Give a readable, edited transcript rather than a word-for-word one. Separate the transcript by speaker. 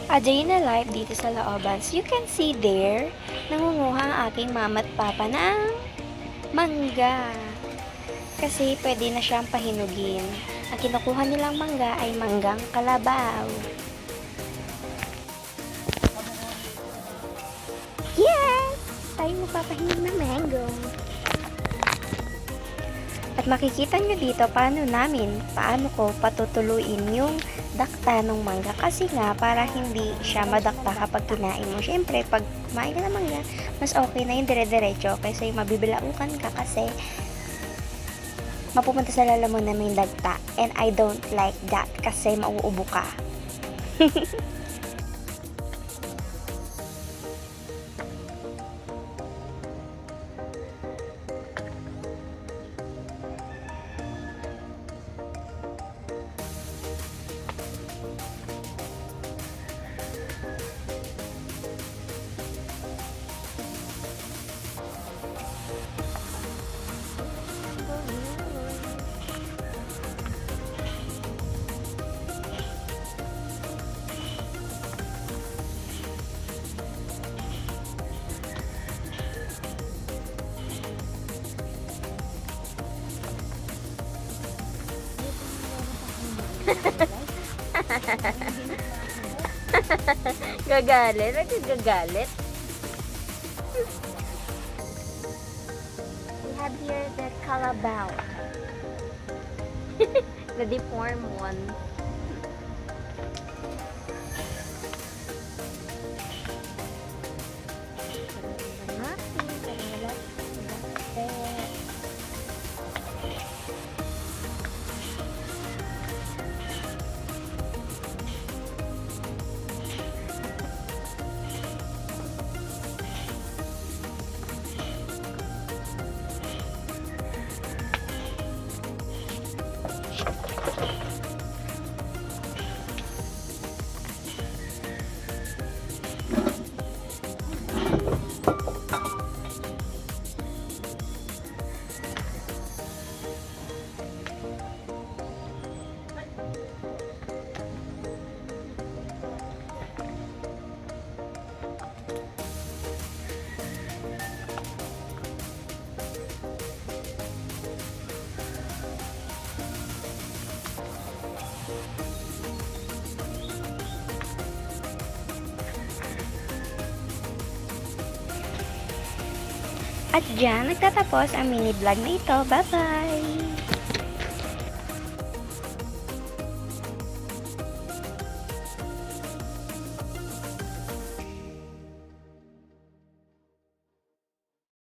Speaker 1: A day in a life dito sa looban. So you can see there, nangunguha ang aking mama at papa ng mangga. Kasi pwede na siyang pahinugin. Ang kinukuha nilang mangga ay manggang kalabaw. Yes! Tayo magpapahinog ng mango. At makikita nyo dito paano ko patutuluin yung dakta ng mangga. Kasi nga, para hindi siya madakta kapag kinain mo. Siyempre, pag kumain ka ng mangga, mas okay na yung dire-diretso kaysa yung mabibilaukan ka kasi mapupunta sa lalamon na may dagta. And I don't like that kasi mauubo ka. Gagalit? Nagagagalit? We have here the calabaw. The deformed one. At dyan, nagtatapos ang mini vlog na ito. Bye-bye!